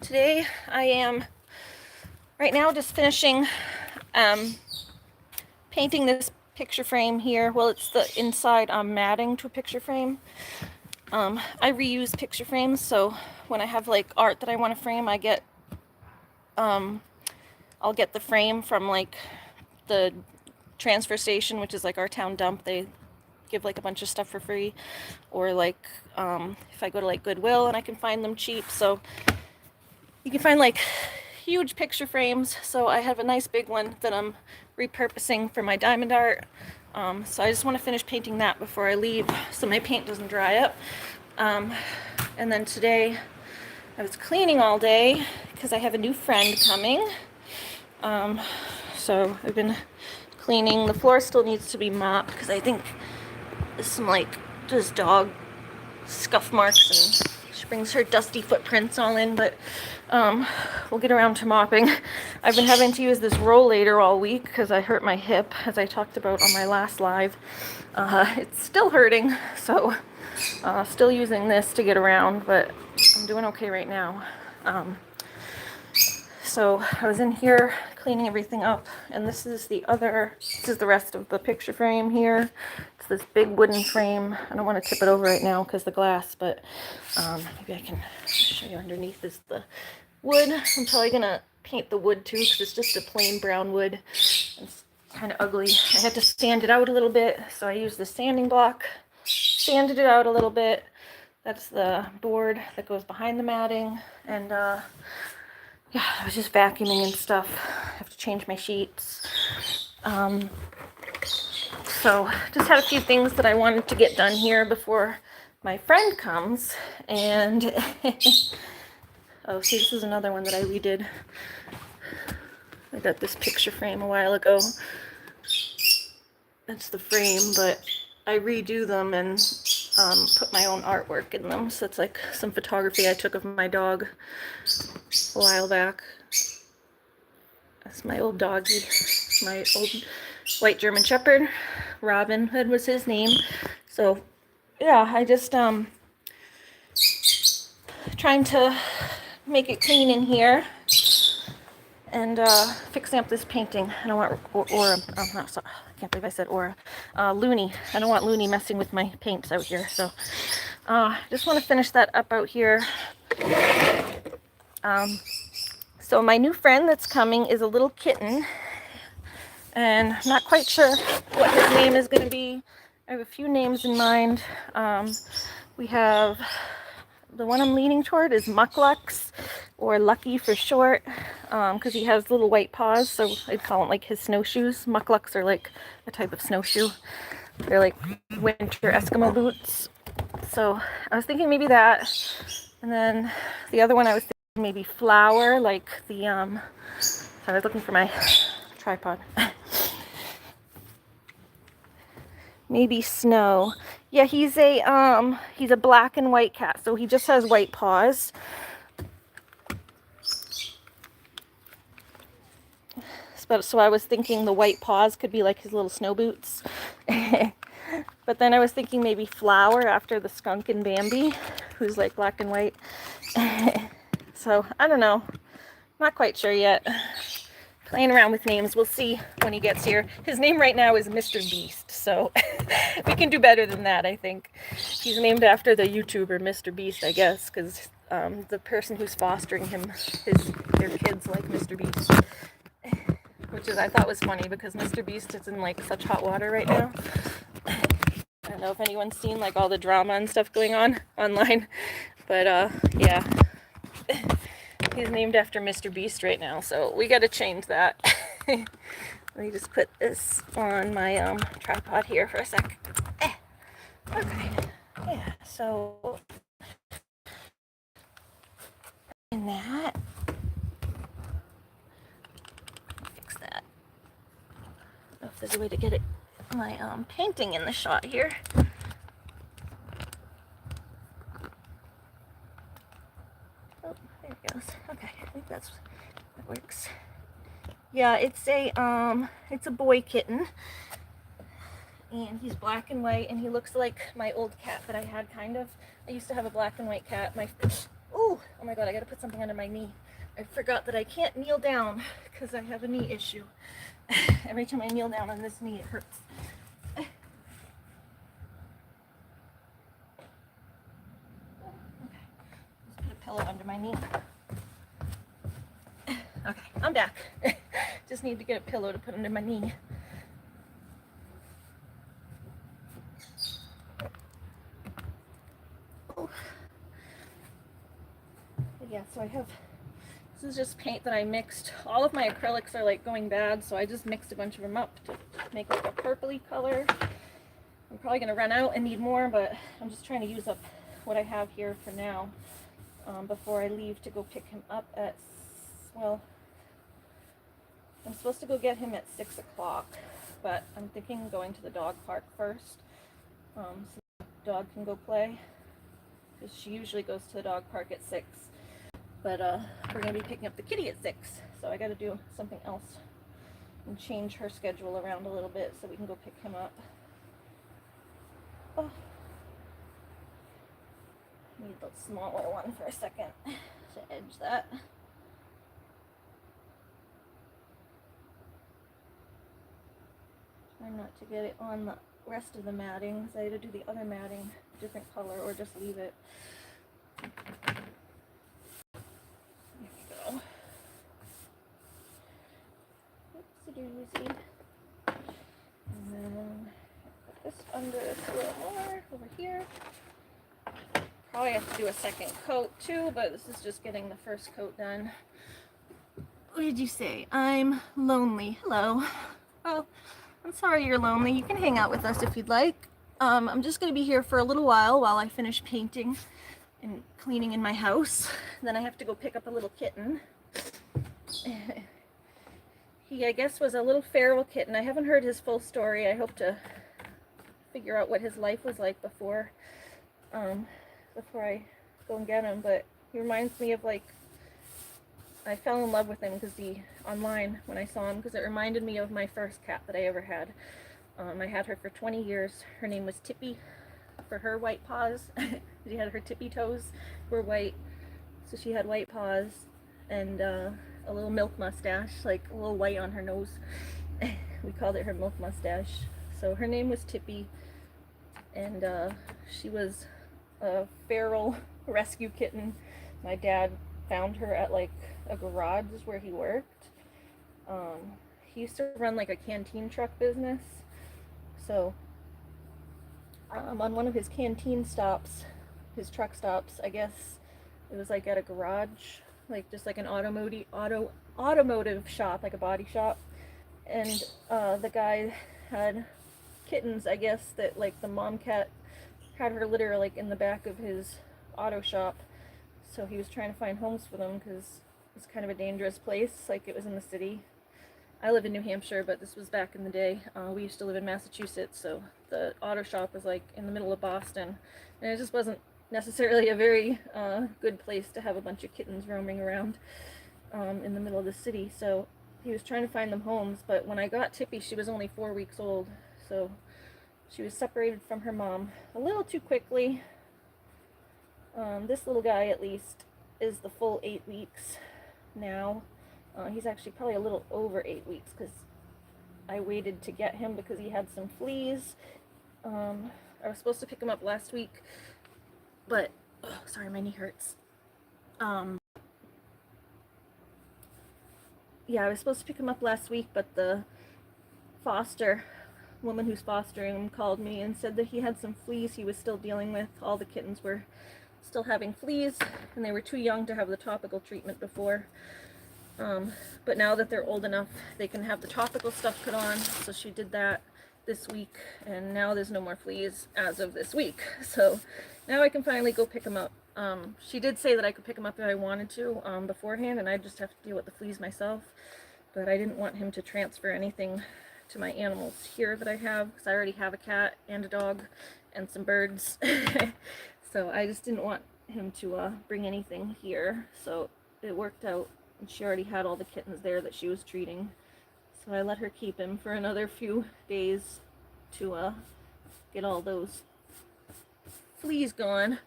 Today I am right now just finishing painting this picture frame here. Well, it's the inside matting to a picture frame. I reuse picture frames, so when I have like art that I want to frame, I get I'll get the frame from like the transfer station, which is like our town dump. They give like a bunch of stuff for free, or like if I go to like Goodwill and I can find them cheap, so you can find like huge picture frames. So I have a nice big one that I'm repurposing for my diamond art. So I just want to finish painting that before I leave so my paint doesn't dry up. And then today I was cleaning all day because I have a new friend coming. So I've been cleaning. The floor still needs to be mopped because I think there's some like just dog scuff marks and she brings her dusty footprints all in, but we'll get around to mopping. I've been having to use this rollator all week because I hurt my hip, as I talked about on my last live. It's still hurting, so still using this to get around, but I'm doing okay right now. So I was in here cleaning everything up, and this is the rest of the picture frame here. It's this big wooden frame. I don't want to tip it over right now because the glass, but maybe I can show you underneath is the wood. I'm probably gonna paint the wood too because it's just a plain brown wood. It's kind of ugly. I had to sand it out a little bit, so I used the sanding block, sanded it out a little bit. That's the board that goes behind the matting, and yeah, I was just vacuuming and stuff. I have to change my sheets. So just had a few things that I wanted to get done here before my friend comes. And oh, see, this is another one that I redid. I got this picture frame a while ago. That's the frame, but I redo them and put my own artwork in them. So it's like some photography I took of my dog a while back. That's my old doggy, my old white German Shepherd. Robin Hood was his name. So yeah, I just trying to make it clean in here and fixing up this painting. I don't want Aura. Not sorry. I can't believe I said Aura. Looney. I don't want Looney messing with my paints out here. So just want to finish that up out here. So my new friend that's coming is a little kitten, and I'm not quite sure what his name is going to be. I have a few names in mind. We have the one I'm leaning toward is Mucklux, or Lucky for short, because he has little white paws, so I'd call them like his snowshoes. Mucklux are like a type of snowshoe. They're like winter Eskimo boots. So I was thinking maybe that, and then the other one I was thinking maybe Flower, like the so I was looking for my tripod. Maybe Snow. Yeah, he's a black and white cat, so he just has white paws. So I was thinking the white paws could be like his little snow boots. But then I was thinking maybe Flower after the skunk in Bambi, who's like black and white. So I don't know. Not quite sure yet. Playing around with names. We'll see when he gets here. His name right now is Mr. Beast, so we can do better than that, I think. He's named after the YouTuber Mr. Beast, I guess, because the person who's fostering him, their kids like Mr. Beast. Which I thought was funny because Mr. Beast is in like such hot water right now. I don't know if anyone's seen like all the drama and stuff going on online, but yeah. He's named after Mr. Beast right now, so we gotta change that. Let me just put this on my tripod here for a sec. Okay, yeah, so in that, fix that. I don't know if there's a way to get it, my painting in the shot here. There it goes. Okay, I think that works. Yeah, it's a boy kitten, and he's black and white, and he looks like my old cat that I had, kind of. I used to have a black and white cat. Ooh, oh my god, I gotta put something under my knee. I forgot that I can't kneel down because I have a knee issue. Every time I kneel down on this knee, it hurts. Okay. Just put a pillow under my knee. Okay, I'm back. Just need to get a pillow to put under my knee. Oh. Yeah, so I have, this is just paint that I mixed. All of my acrylics are like going bad, so I just mixed a bunch of them up to make like a purpley color. I'm probably gonna run out and need more, but I'm just trying to use up what I have here for now, before I leave to go pick him up at, well, I'm supposed to go get him at 6 o'clock, but I'm thinking going to the dog park first, so the dog can go play, because she usually goes to the dog park at 6, but we're going to be picking up the kitty at 6, so I got to do something else and change her schedule around a little bit so we can go pick him up. Oh. Need the smaller one for a second to edge that. Try not to get it on the rest of the matting, so I had to do the other matting a different color or just leave it. There we go. Oopsie-doozy. And then put this under this a little more over here. Probably have to do a second coat too, but this is just getting the first coat done. What did you say? I'm lonely. Hello. Well, I'm sorry you're lonely. You can hang out with us if you'd like. I'm just going to be here for a little while I finish painting and cleaning in my house. Then I have to go pick up a little kitten. He, I guess, was a little feral kitten. I haven't heard his full story. I hope to figure out what his life was like before I go and get him. But he reminds me of, like, I fell in love with him because online when I saw him, because it reminded me of my first cat that I ever had. I had her for 20 years. Her name was Tippy, for her white paws. She had her tippy toes were white, so she had white paws and a little milk mustache, like a little white on her nose. We called it her milk mustache. So her name was Tippy, and she was a feral rescue kitten. My dad found her at like a garage where he worked. He used to run like a canteen truck business, so on one of his canteen stops, his truck stops, I guess it was like at a garage, like just like an automotive shop, like a body shop, and the guy had kittens, I guess, that like the mom cat had her litter like in the back of his auto shop, so he was trying to find homes for them because it's kind of a dangerous place, like it was in the city. I live in New Hampshire, but this was back in the day. We used to live in Massachusetts, so the auto shop was like in the middle of Boston, and it just wasn't necessarily a very good place to have a bunch of kittens roaming around in the middle of the city. So he was trying to find them homes, but when I got Tippy, she was only 4 weeks old, so she was separated from her mom a little too quickly. This little guy, at least, is the full 8 weeks now. He's actually probably a little over 8 weeks because I waited to get him because he had some fleas. I was supposed to pick him up last week, but sorry, my knee hurts. Yeah, I was supposed to pick him up last week, but the foster woman who's fostering him called me and said that he had some fleas he was still dealing with. All the kittens were still having fleas, and they were too young to have the topical treatment before. But now that they're old enough, they can have the topical stuff put on, so she did that this week, and now there's no more fleas as of this week. So now I can finally go pick them up. She did say that I could pick him up if I wanted to beforehand, and I just have to deal with the fleas myself, but I didn't want him to transfer anything to my animals here that I have, because I already have a cat and a dog and some birds. So I just didn't want him to bring anything here, so it worked out. And she already had all the kittens there that she was treating, so I let her keep him for another few days to get all those fleas gone.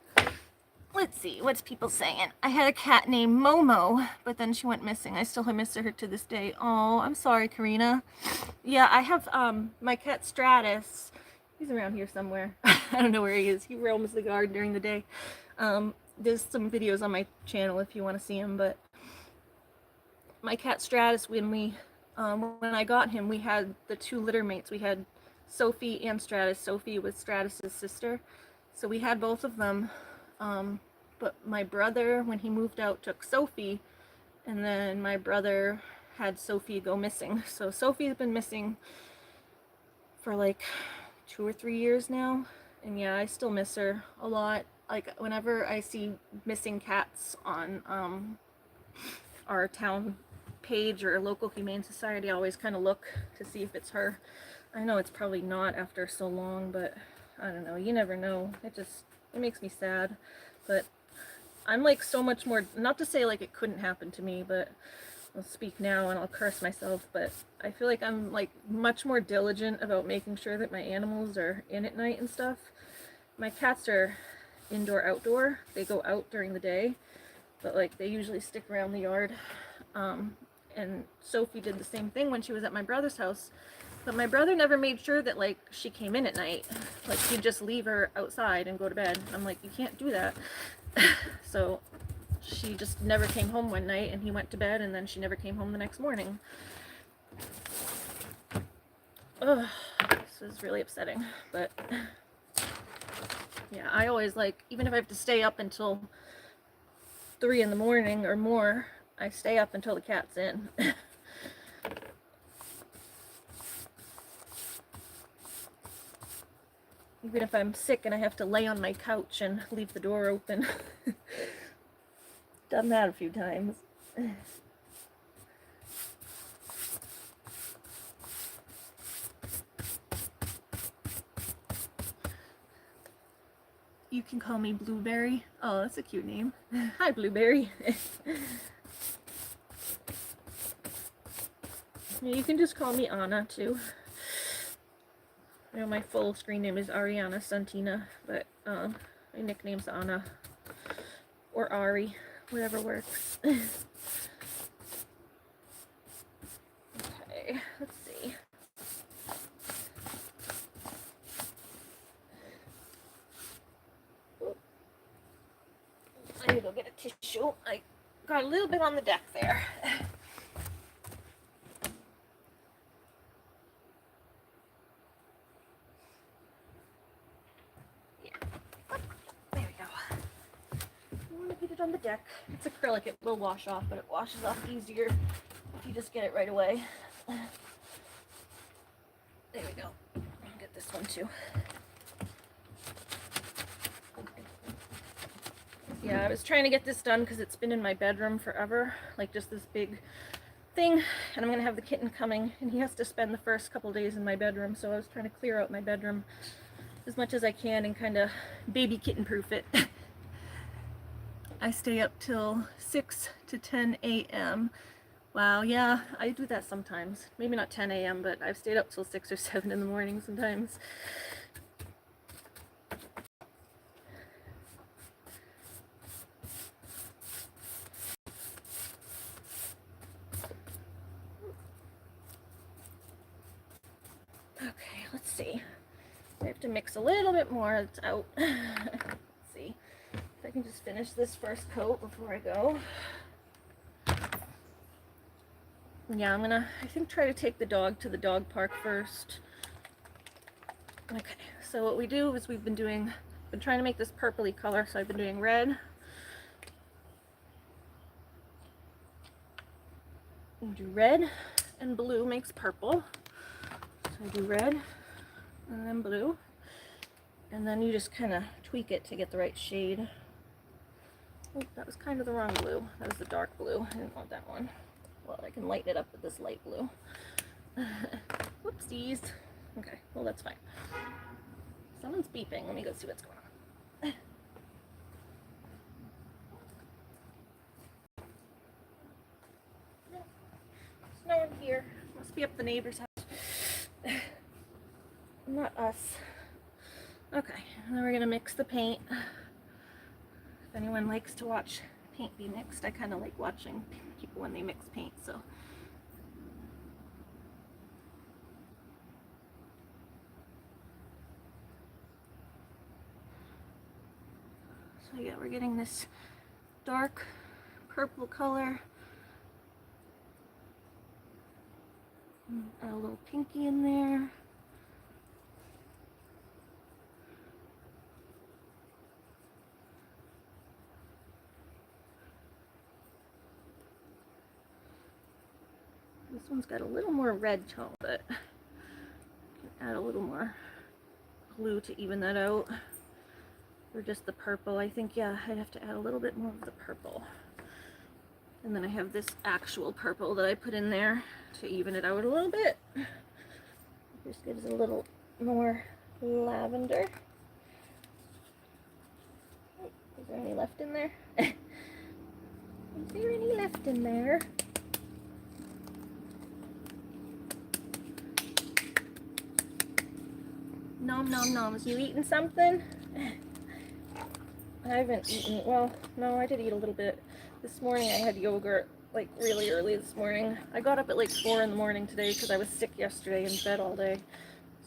let's see, what's people saying? I had a cat named Momo, but then she went missing. I still miss her to this day. Oh, I'm sorry, Karina. Yeah, I have my cat Stratus. He's around here somewhere. I don't know where he is. He roams the garden during the day. There's some videos on my channel if you want to see him, but my cat Stratus, when I got him, we had the two litter mates. We had Sophie and Stratus. Sophie was Stratus's sister. So we had both of them. But my brother, when he moved out, took Sophie, and then my brother had Sophie go missing. So Sophie's been missing for like 2 or 3 years now. And yeah, I still miss her a lot. Like whenever I see missing cats on our town page or local humane society, I always kind of look to see if it's her. I know it's probably not after so long, but I don't know, you never know. It makes me sad. But I'm like so much more, not to say like it couldn't happen to me, but I'll speak now and I'll curse myself, but I feel like I'm like much more diligent about making sure that my animals are in at night and stuff. My cats are indoor outdoor. They go out during the day, but like they usually stick around the yard. And Sophie did the same thing when she was at my brother's house, but my brother never made sure that like she came in at night. Like he'd just leave her outside and go to bed. I'm like, you can't do that. So she just never came home one night, and he went to bed, and then she never came home the next morning. Ugh, this is really upsetting, but yeah, I always like, even if I have to stay up until 3 in the morning or more, I stay up until the cat's in. Even if I'm sick and I have to lay on my couch and leave the door open. Done that a few times. You can call me Blueberry. Oh, that's a cute name. Hi, Blueberry. You can just call me Anna, too. You know, my full screen name is Ariana Santina, but my nickname's Anna. Or Ari. Whatever works. Okay, let's see. I need to go get a tissue. I got a little bit on the deck there. Yeah. There we go. I want to get it on the deck. It's acrylic, it will wash off, but it washes off easier if you just get it right away. There we go. I'll get this one too. Yeah, I was trying to get this done because it's been in my bedroom forever, like just this big thing, and I'm going to have the kitten coming, and he has to spend the first couple days in my bedroom, so I was trying to clear out my bedroom as much as I can and kind of baby kitten proof it. I stay up till 6 to 10 a.m. Wow, yeah, I do that sometimes. Maybe not 10 a.m., but I've stayed up till 6 or 7 in the morning sometimes. Okay, let's see. I have to mix a little bit more. It's out. Let's see if I can just finish this first coat before I go. Yeah, I'm gonna, I think, try to take the dog to the dog park first. Okay, so what we do is we've been trying to make this purpley color, so I've been doing red. You do red and blue makes purple. So I do red and then blue. And then you just kind of tweak it to get the right shade. Oh, that was kind of the wrong blue. That was the dark blue. I didn't want that one. Well, I can lighten it up with this light blue. Whoopsies. Okay, well that's fine. Someone's beeping. Let me go see what's going on. There's no one here. Must be up the neighbor's house. Not us. Okay, and then we're gonna mix the paint. If anyone likes to watch paint be mixed, I kind of like watching people when they mix paint, so. So yeah, we're getting this dark purple color. Add a little pinky in there. This one's got a little more red tone, but I can add a little more blue to even that out. Or just the purple. I think, yeah, I'd have to add a little bit more of the purple. And then I have this actual purple that I put in there to even it out a little bit. Just gives it a little more lavender. Is there any left in there? Is there any left in there? Nom nom noms. You eating something? I haven't eaten. Well, no, I did eat a little bit. This morning I had yogurt like really early this morning. I got up at like 4 in the morning today because I was sick yesterday in bed all day.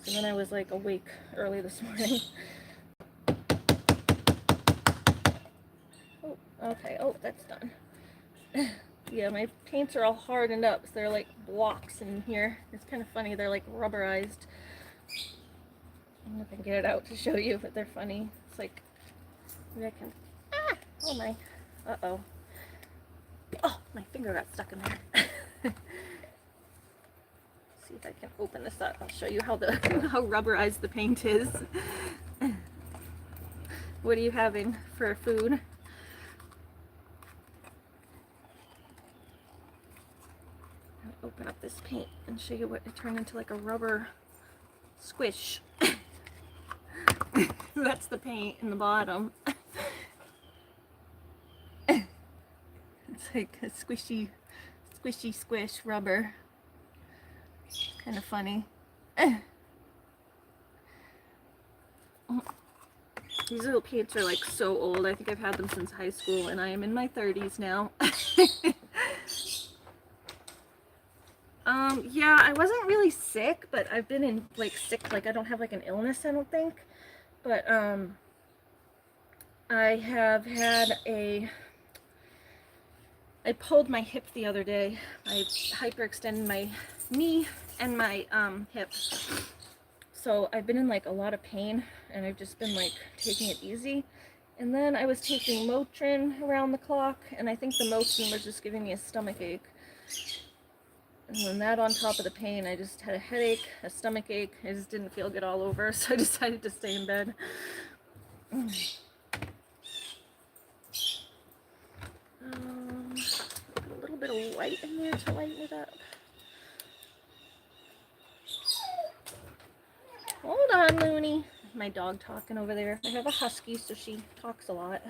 So then I was like awake early this morning. Oh, okay. Oh, that's done. Yeah, my paints are all hardened up, so they're like blocks in here. It's kind of funny. They're like rubberized. I don't know if I can get it out to show you, but they're funny. It's like, maybe I can. Ah! Oh my. Uh-oh. Oh, my finger got stuck in there. See if I can open this up. I'll show you how the how rubberized the paint is. What are you having for food? I'll open up this paint and show you what it turned into, like a rubber squish. That's the paint in the bottom. It's like a squishy squish rubber. Kind of funny. These little paints are like so old. I think I've had them since high school, and I am in my 30s now. Yeah, I wasn't really sick, but I've been in like sick, like I don't have like an illness, I don't think. But I have had I pulled my hip the other day. I hyperextended my knee and my hip. So I've been in like a lot of pain, and I've just been like taking it easy. And then I was taking Motrin around the clock, and I think the Motrin was just giving me a stomach ache. And then that on top of the pain, I just had a headache, a stomach ache. I just didn't feel good all over, so I decided to stay in bed. Put a little bit of white in there to lighten it up. Hold on, Looney. My dog talking over there. I have a husky, so she talks a lot.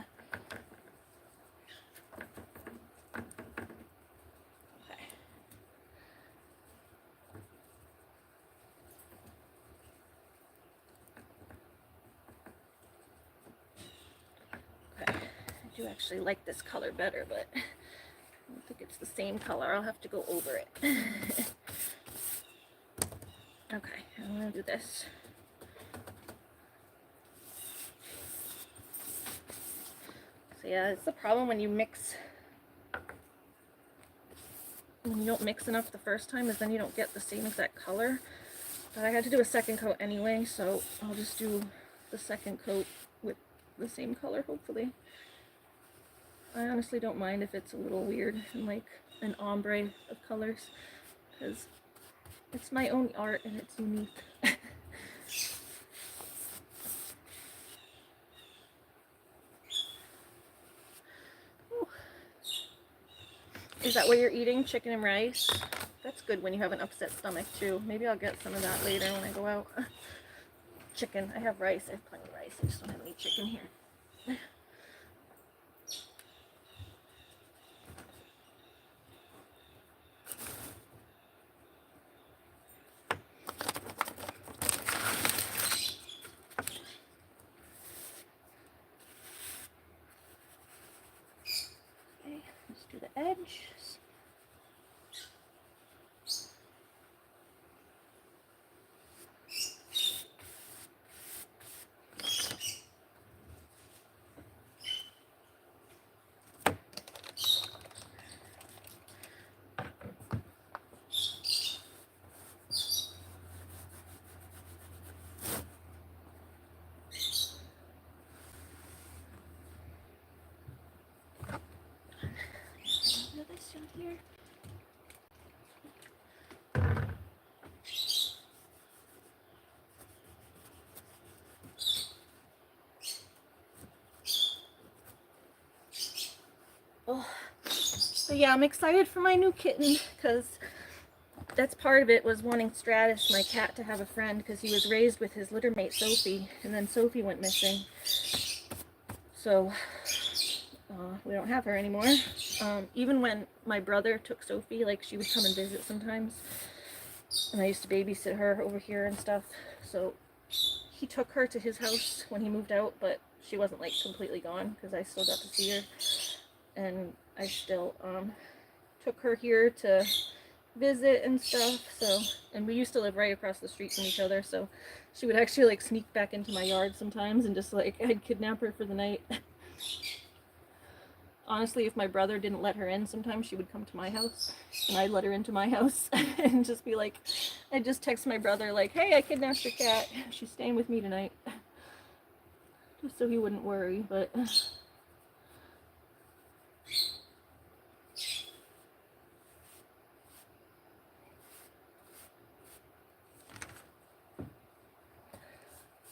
Okay. Okay. I do actually like this color better, but I don't think it's the same color. I'll have to go over it. Okay, I'm gonna do this. So yeah, it's the problem when you don't mix enough the first time, is then you don't get the same exact color. But I had to do a second coat anyway, so I'll just do the second coat with the same color, hopefully. I honestly don't mind if it's a little weird and like an ombre of colors, because it's my own art and it's unique. Is that what you're eating? Chicken and rice? That's good when you have an upset stomach too. Maybe I'll get some of that later when I go out. Chicken. I have rice. I have plenty of rice. I just don't have any chicken here. Delicious. This in here. Oh. So yeah, I'm excited for my new kitten because that's part of it, was wanting Stratus, my cat, to have a friend because he was raised with his litter mate Sophie, and then Sophie went missing. So we don't have her anymore. Even when my brother took Sophie, like, she would come and visit sometimes, and I used to babysit her over here and stuff. So he took her to his house when he moved out, but she wasn't like completely gone because I still got to see her, and I still took her here to visit and stuff. So, and we used to live right across the street from each other, so she would actually like sneak back into my yard sometimes and just like, I'd kidnap her for the night. Honestly, if my brother didn't let her in, sometimes she would come to my house and I'd let her into my house and just be like, I'd just text my brother like, hey, I kidnapped your cat, she's staying with me tonight, just so he wouldn't worry. But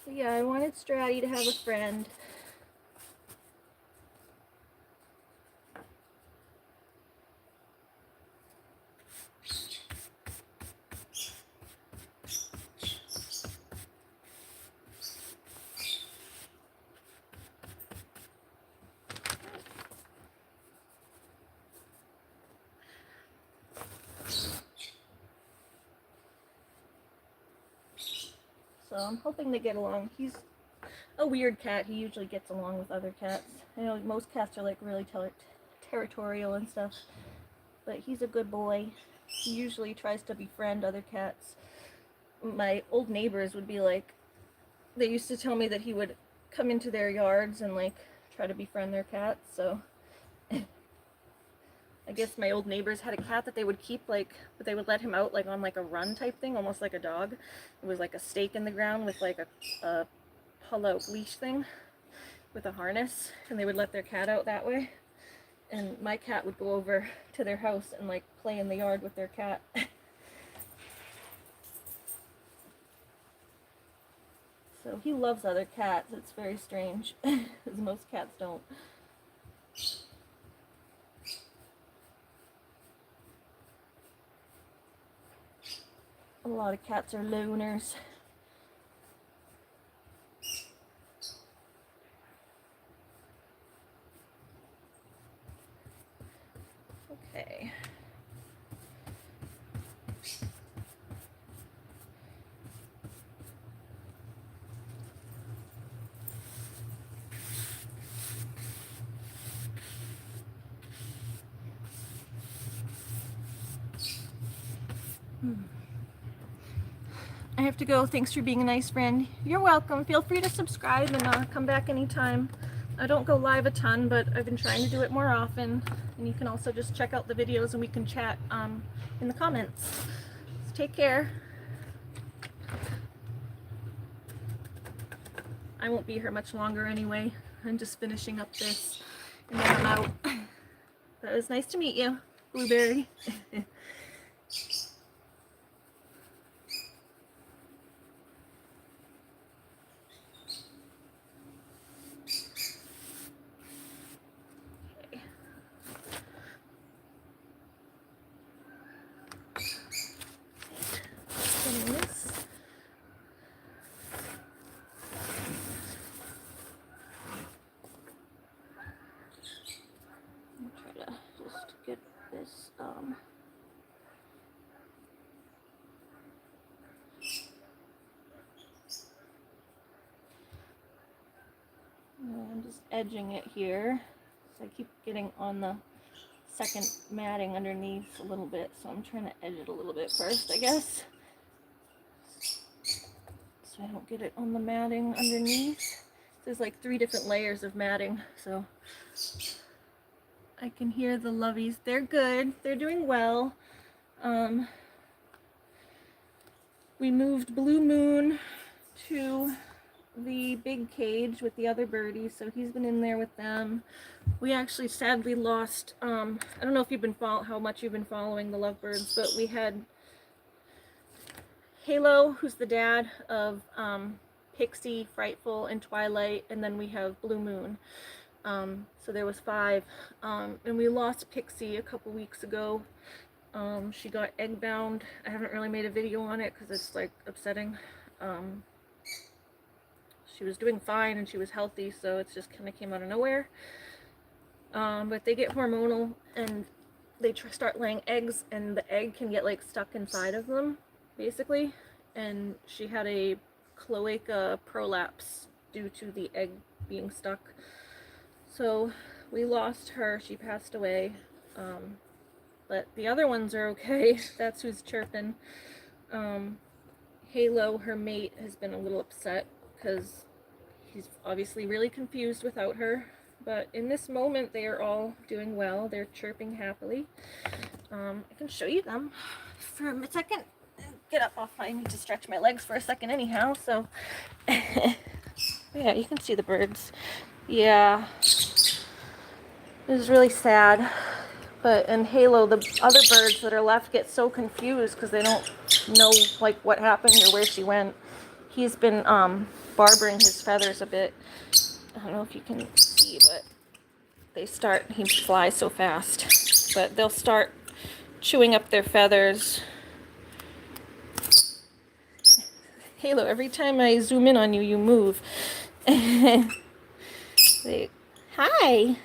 so yeah, I wanted Stratty to have a friend. So I'm hoping they get along. He's a weird cat. He usually gets along with other cats. I know most cats are like really territorial and stuff, but he's a good boy. He usually tries to befriend other cats. My old neighbors would be like, they used to tell me that he would come into their yards and like try to befriend their cats. So I guess my old neighbors had a cat that they would keep, like, but they would let him out like on like a run type thing, almost like a dog. It was like a stake in the ground with like a pull-out leash thing with a harness, and they would let their cat out that way. And my cat would go over to their house and like play in the yard with their cat. So he loves other cats. It's very strange, because most cats don't. A lot of cats are loners. Okay. I have to go. Thanks for being a nice friend. You're welcome. Feel free to subscribe and come back anytime. I don't go live a ton, but I've been trying to do it more often. And you can also just check out the videos and we can chat in the comments. So take care. I won't be here much longer anyway. I'm just finishing up this and then I'm out. But it was nice to meet you, Blueberry. I'm just edging it here, so I keep getting on the second matting underneath a little bit, so I'm trying to edge it a little bit first, I guess, so I don't get it on the matting underneath. There's like 3 different layers of matting, so I can hear the loveys. They're good. They're doing well. We moved Blue Moon to the big cage with the other birdies, so he's been in there with them. We actually sadly lost, I don't know if you've been how much you've been following the lovebirds, but we had Halo, who's the dad of Pixie, Frightful, and Twilight, and then we have Blue Moon. So there was 5, and we lost Pixie a couple weeks ago. She got egg bound. I haven't really made a video on it because it's like upsetting. She was doing fine and she was healthy, so it just kind of came out of nowhere. But they get hormonal and they start laying eggs, and the egg can get like stuck inside of them, basically. And she had a cloaca prolapse due to the egg being stuck. So we lost her. She passed away. But the other ones are okay. That's who's chirping. Halo, her mate, has been a little upset because he's obviously really confused without her. But in this moment, they are all doing well. They're chirping happily. I can show you them for a second. Get up off. I need to stretch my legs for a second anyhow. So, yeah, you can see the birds. Yeah, it was really sad. But in Halo, the other birds that are left get so confused because they don't know like what happened or where she went. He's been barbering his feathers a bit. I don't know if you can see, but he flies so fast. But they'll start chewing up their feathers. Halo, every time I zoom in on you, you move. Hi.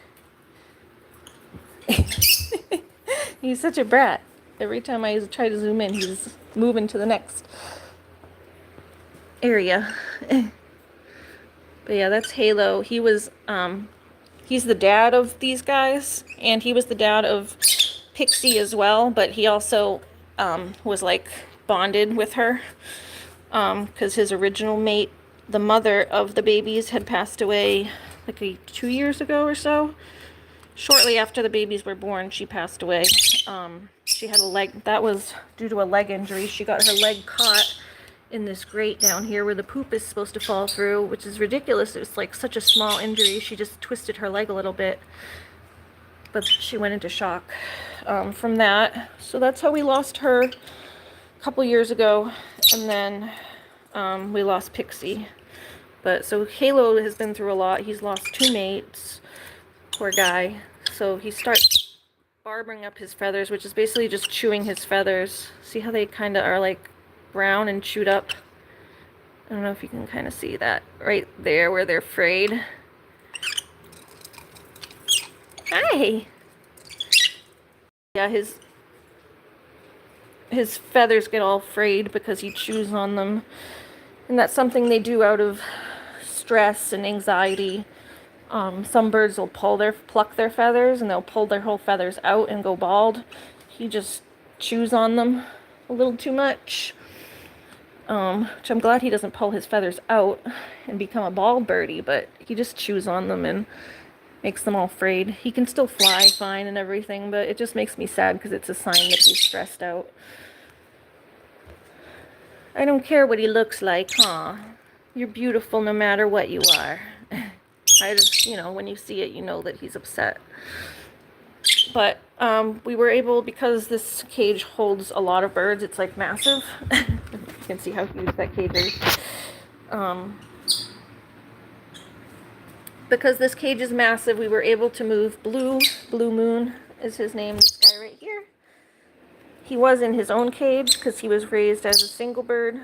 He's such a brat. Every time I try to zoom in, he's moving to the next area. But yeah, that's Halo. He was, he's the dad of these guys, and he was the dad of Pixie as well, but he also was like bonded with her because his original mate, the mother of the babies, had passed away like 2 years ago or so. Shortly after the babies were born, she passed away. She had a leg, that was due to a leg injury. She got her leg caught in this grate down here where the poop is supposed to fall through, which is ridiculous. It was like such a small injury. She just twisted her leg a little bit, but she went into shock from that. So that's how we lost her a couple years ago, and then we lost Pixie. But so Halo has been through a lot. He's lost 2 mates. Poor guy. So he starts barbering up his feathers, which is basically just chewing his feathers. See how they kind of are like brown and chewed up? I don't know if you can kind of see that right there where they're frayed. Hi. Yeah, his feathers get all frayed because he chews on them. And that's something they do out of stress and anxiety. Some birds will pluck their feathers, and they'll pull their whole feathers out and go bald. He just chews on them a little too much. Which I'm glad he doesn't pull his feathers out and become a bald birdie, but he just chews on them and makes them all frayed. He can still fly fine and everything, but it just makes me sad because it's a sign that he's stressed out. I don't care what he looks like, huh? You're beautiful no matter what you are. I just, when you see it, you know that he's upset. But we were able, because this cage holds a lot of birds, it's like massive. You can see how huge that cage is. Because this cage is massive, we were able to move Blue Moon is his name, this guy right here. He was in his own cage because he was raised as a single bird.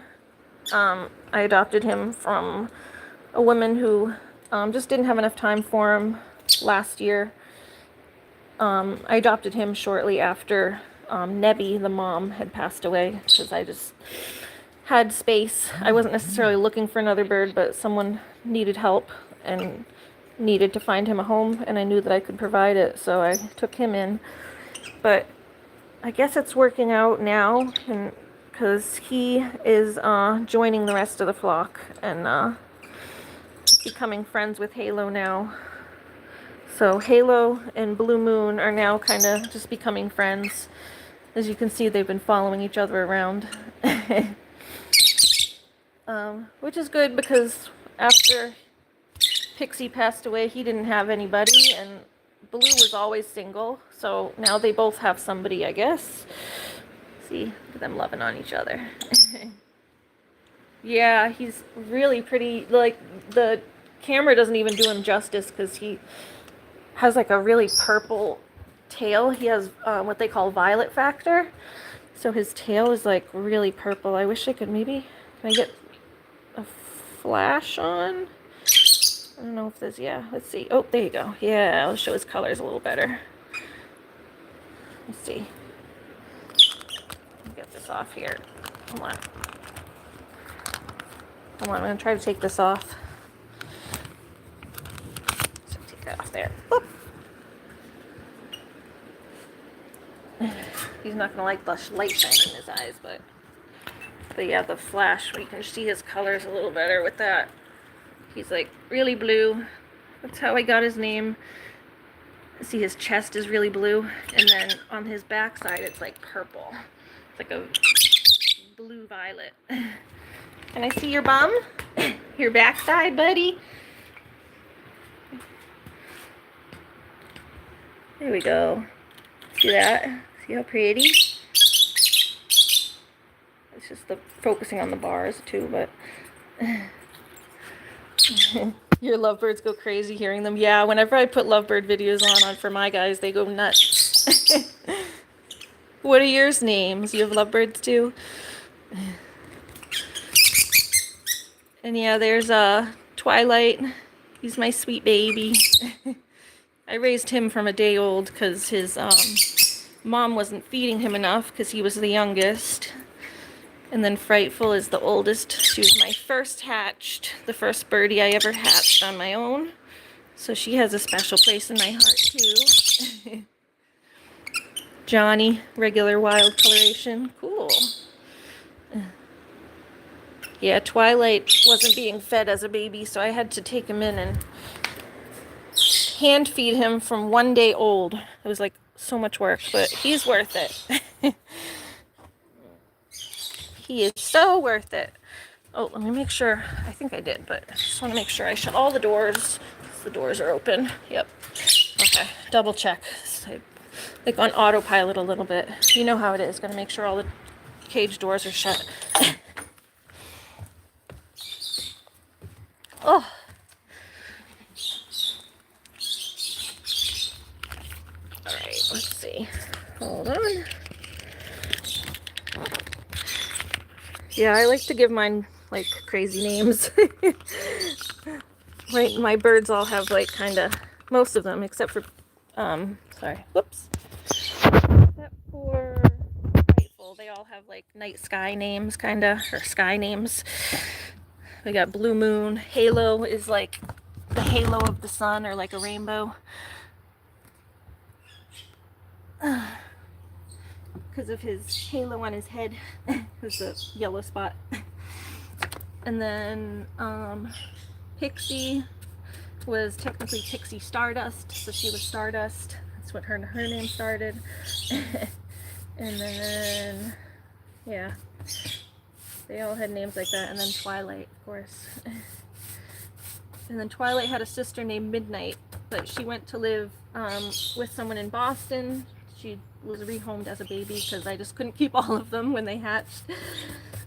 I adopted him from a woman who just didn't have enough time for him last year. I adopted him shortly after Nebby, the mom, had passed away because I just had space. I wasn't necessarily looking for another bird, but someone needed help and needed to find him a home, and I knew that I could provide it, so I took him in. But I guess it's working out now, and because he is joining the rest of the flock and becoming friends with Halo now. So Halo and Blue Moon are now kind of just becoming friends. As you can see, they've been following each other around. Which is good because after Pixie passed away, he didn't have anybody, and Blue was always single. So now they both have somebody, I guess. See, look at them loving on each other. Yeah, he's really pretty. Like, the camera doesn't even do him justice because he has like a really purple tail. He has what they call violet factor. So his tail is like really purple. I wish I could maybe, can I get a flash on? I don't know if there's, yeah, let's see. Oh, there you go. Yeah, I'll show his colors a little better. Let's see. Get this off here. Hold on. Hold on, I'm going to try to take this off. So take that off there. Boop. He's not going to like the light shining in his eyes, but yeah, the flash, we can see his colors a little better with that. He's like really blue. That's how I got his name. See, his chest is really blue, and then on his backside it's like purple. It's like a blue violet. Can I see your bum? Your backside, buddy? There we go. See that? See how pretty? It's just the focusing on the bars too, but your lovebirds go crazy hearing them. Yeah, whenever I put lovebird videos on for my guys, they go nuts. What are yours names? You have lovebirds too? And yeah, there's Twilight. He's my sweet baby. I raised him from a day old because his mom wasn't feeding him enough because he was the youngest. And then Frightful is the oldest. She was my first hatched, the first birdie I ever hatched on my own. So she has a special place in my heart too. Johnny, regular wild coloration. Cool. Yeah, Twilight wasn't being fed as a baby, so I had to take him in and hand feed him from 1 day old. It was like so much work, but he's worth it. He is so worth it. Oh, let me make sure. I think I did, but I just want to make sure I shut all the doors. The doors are open. Yep. Okay, double check. So, like on autopilot a little bit. You know how it is. Gotta make sure all the cage doors are shut. Oh. Alright, let's see. Hold on. Yeah, I like to give mine like crazy names. Right, my birds all have like kind of, most of them, except for, sorry, whoops. Except for Frightful, they all have like night sky names, kind of, or sky names. We got Blue Moon. Halo is like the halo of the sun, or like a rainbow. Because of his halo on his head. There's a yellow spot. And then Pixie was technically Pixie Stardust, so she was Stardust. That's what her name started. And then, yeah, they all had names like that. And then Twilight, of course. And then Twilight had a sister named Midnight, but she went to live with someone in Boston. She was rehomed as a baby because I just couldn't keep all of them when they hatched.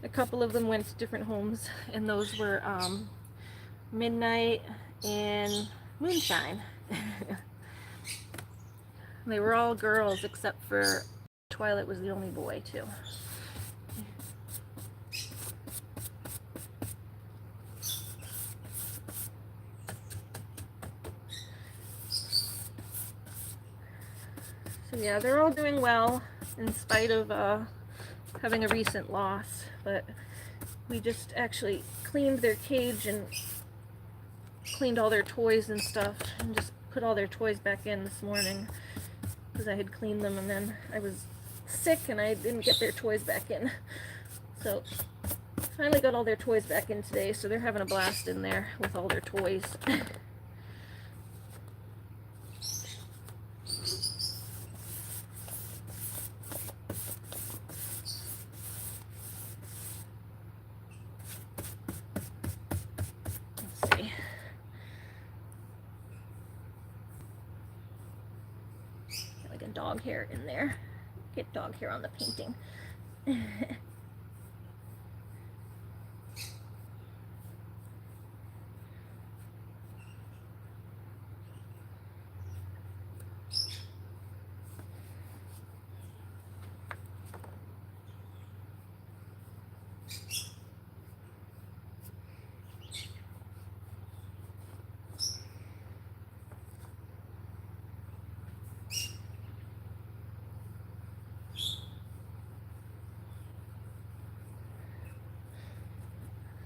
A couple of them went to different homes, and those were Midnight and Moonshine. They were all girls except for Twilight was the only boy too. So yeah, they're all doing well in spite of having a recent loss, but we just actually cleaned their cage and cleaned all their toys and stuff and just put all their toys back in this morning. because I had cleaned them and then I was sick and I didn't get their toys back in. So finally got all their toys back in today, so they're having a blast in there with all their toys. Let's see. Got like a dog hair in there. Get dog hair on the painting.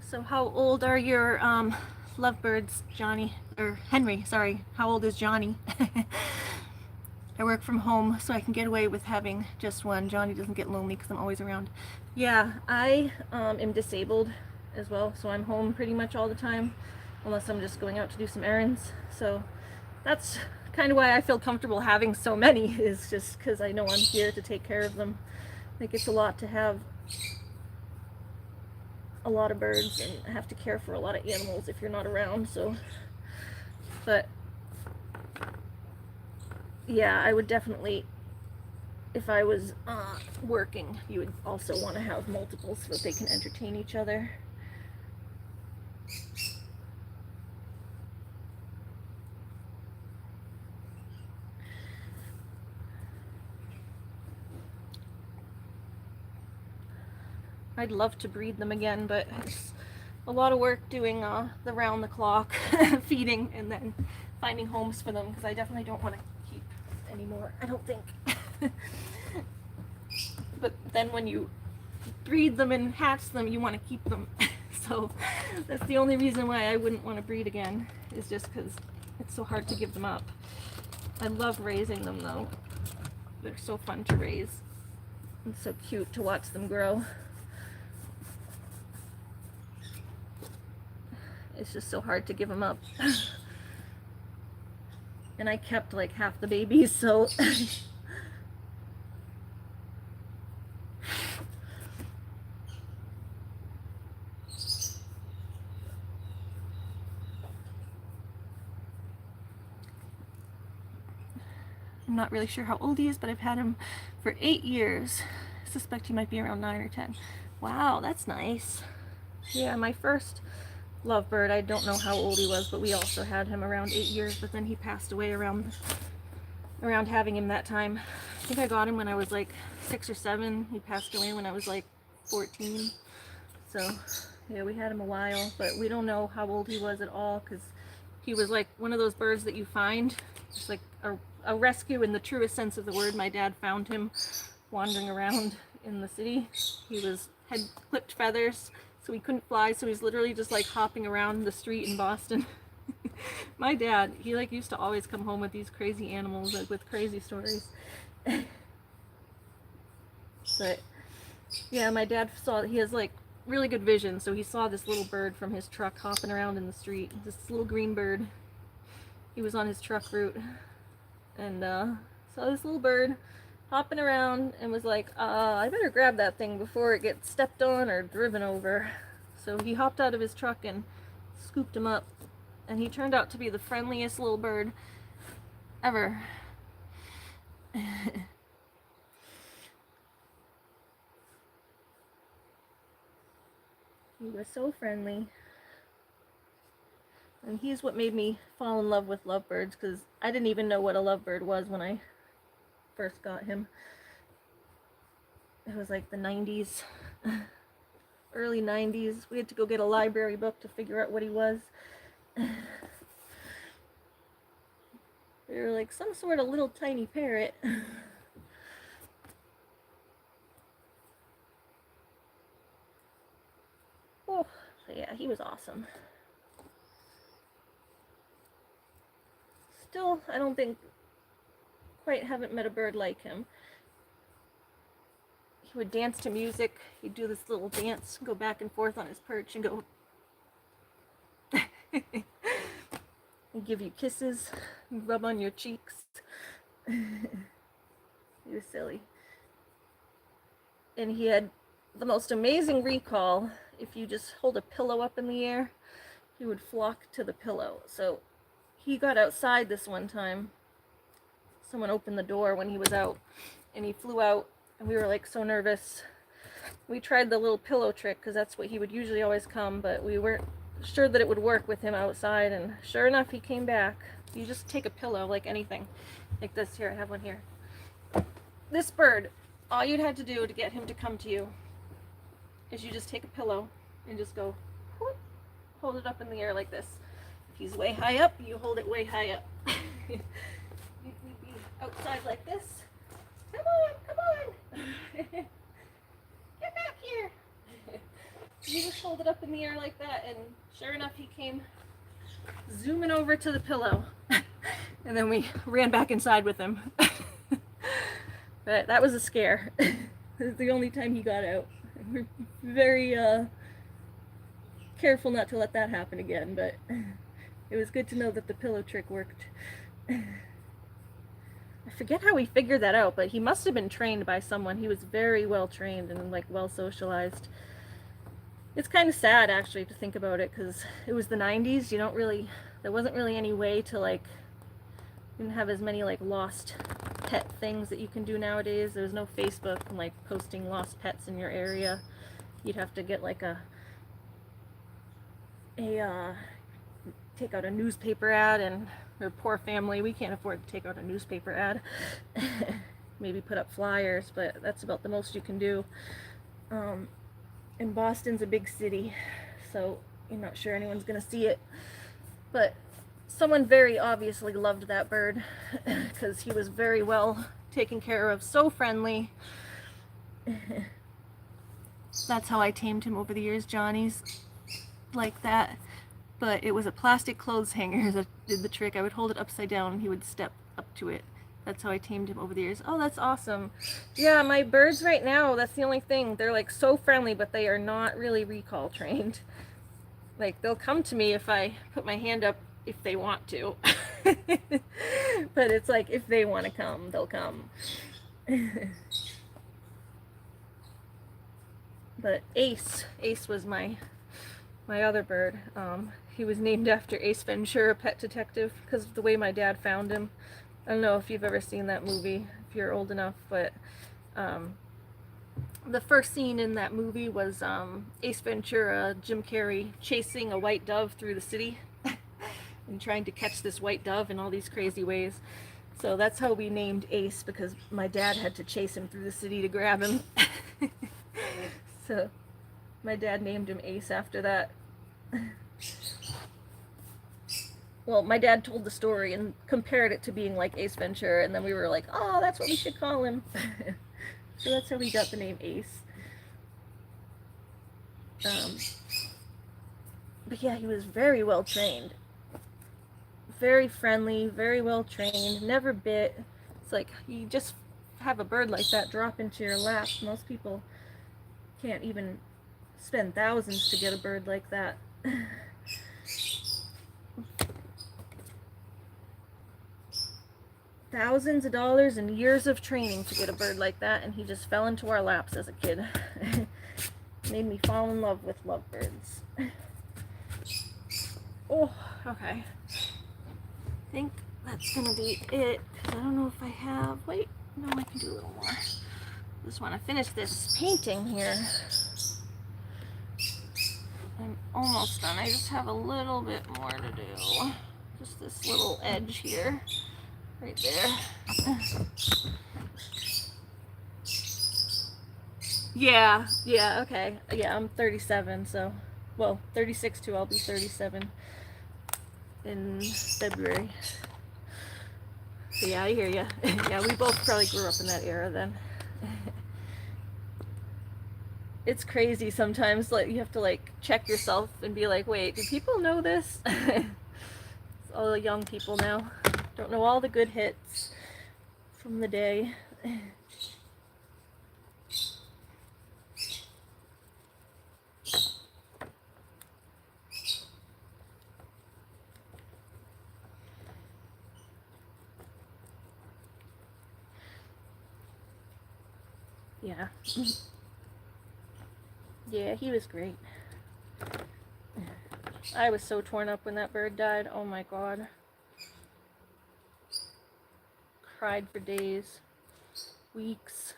So how old are your lovebirds, Johnny? Or Henry, sorry. How old is Johnny? I work from home so I can get away with having just one. Johnny doesn't get lonely because I'm always around. Yeah, I am disabled as well, so I'm home pretty much all the time, unless I'm just going out to do some errands. So that's kind of why I feel comfortable having so many, is just because I know I'm here to take care of them. Like, it's a lot to have a lot of birds and have to care for a lot of animals if you're not around. So, but yeah, I would definitely, if I was working, you would also want to have multiple so that they can entertain each other. I'd love to breed them again, but it's a lot of work doing the round-the-clock feeding and then finding homes for them, because I definitely don't want to keep anymore, I don't think. But then when you breed them and hatch them, you want to keep them. So that's the only reason why I wouldn't want to breed again, is just because it's so hard to give them up. I love raising them though. They're so fun to raise and so cute to watch them grow. It's just so hard to give them up. And I kept like half the babies, so I'm not really sure how old he is, but I've had him for 8 years. I suspect he might be around 9 or 10. Wow, that's nice. Yeah, my first lovebird, I don't know how old he was, but we also had him around 8 years, but then he passed away around having him that time. I think I got him when I was like 6 or 7. He passed away when I was like 14. So yeah, we had him a while, but we don't know how old he was at all, because he was like one of those birds that you find, just like a rescue in the truest sense of the word. My dad found him wandering around in the city. He had clipped feathers, so he couldn't fly, so he's literally just like hopping around the street in Boston. My dad, he like used to always come home with these crazy animals, like with crazy stories. But yeah, my dad saw, he has like really good vision, so he saw this little bird from his truck hopping around in the street. This little green bird. He was on his truck route and saw this little bird hopping around and was like, I better grab that thing before it gets stepped on or driven over. So he hopped out of his truck and scooped him up, and he turned out to be the friendliest little bird ever. He was so friendly. And he's what made me fall in love with lovebirds, because I didn't even know what a lovebird was when I first got him. It was like the 90s, early 90s. We had to go get a library book to figure out what he was. They were like some sort of little tiny parrot. Oh, so yeah, he was awesome. Still, I don't think haven't met a bird like him. He would dance to music. He'd do this little dance, go back and forth on his perch and go and give you kisses, rub on your cheeks. He was silly. And he had the most amazing recall. If you just hold a pillow up in the air, he would flock to the pillow. So he got outside this one time. Someone opened the door when he was out, and he flew out, and we were like so nervous. We tried the little pillow trick because that's what he would usually always come, but we weren't sure that it would work with him outside, and sure enough, he came back. You just take a pillow, like anything, like this. Here, I have one here. This bird, all you'd had to do to get him to come to you is you just take a pillow and just go, whoop, hold it up in the air like this. If he's way high up, you hold it way high up. You'd be outside like this. Come on, come on. Get back here. You just hold it up in the air like that, and sure enough, he came zooming over to the pillow. And then we ran back inside with him. But that was a scare. It was the only time he got out. We're very careful not to let that happen again, but it was good to know that the pillow trick worked. I forget how he figured that out, but he must have been trained by someone. He was very well trained and like well socialized. It's kind of sad actually to think about it, because it was the 90s. There wasn't really any way to like, you didn't have as many like lost pet things that you can do nowadays. There was no Facebook and like posting lost pets in your area. You'd have to get like take out a newspaper ad, and our poor family, we can't afford to take out a newspaper ad. Maybe put up flyers, but that's about the most you can do. And Boston's a big city, so you're not sure anyone's gonna see it. But someone very obviously loved that bird because he was very well taken care of, so friendly. That's how I tamed him over the years. Johnny's like that, but it was a plastic clothes hanger that did the trick. I would hold it upside down and he would step up to it. That's how I tamed him over the years. Oh, that's awesome. Yeah, my birds right now, that's the only thing. They're like so friendly, but they are not really recall trained. Like, they'll come to me if I put my hand up if they want to. But it's like, if they want to come, they'll come. But Ace was my other bird. He was named after Ace Ventura, Pet Detective, because of the way my dad found him. I don't know if you've ever seen that movie, if you're old enough, but the first scene in that movie was Ace Ventura, Jim Carrey, chasing a white dove through the city and trying to catch this white dove in all these crazy ways. So that's how we named Ace, because my dad had to chase him through the city to grab him. So my dad named him Ace after that. Well, my dad told the story and compared it to being like Ace Ventura, and then we were like, oh, that's what we should call him. So that's how we got the name Ace. But yeah, he was very well trained. Very friendly, very well trained, never bit. It's like, you just have a bird like that drop into your lap. Most people can't even spend thousands to get a bird like that. Thousands of dollars and years of training to get a bird like that, and he just fell into our laps as a kid. Made me fall in love with lovebirds. Oh, okay. I think that's gonna be it, because I don't know if I have, wait, no, I can do a little more. Just want to finish this painting here. I'm almost done. I just have a little bit more to do. Just this little edge here. Right there. Yeah, okay. Yeah, I'm 37, so, well, 36 too. I'll be 37 in February. So yeah, I hear ya. Yeah, we both probably grew up in that era then. It's crazy sometimes, like, you have to like check yourself and be like, wait, do people know this? All the young people now don't know all the good hits from the day. Yeah. Yeah, he was great. I was so torn up when that bird died. Oh my god. Cried for days, weeks.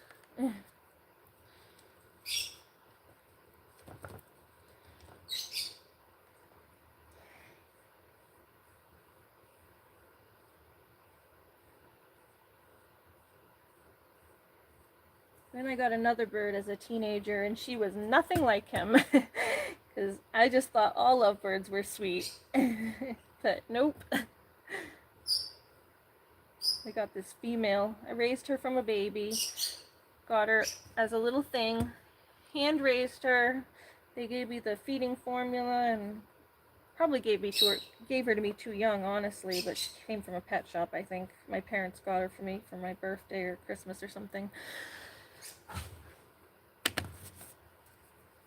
Then I got another bird as a teenager, and she was nothing like him. Because I just thought all lovebirds were sweet. But nope. I got this female. I raised her from a baby. Got her as a little thing. Hand raised her. They gave me the feeding formula and probably gave her to me too young, honestly, but she came from a pet shop, I think. My parents got her for me for my birthday or Christmas or something.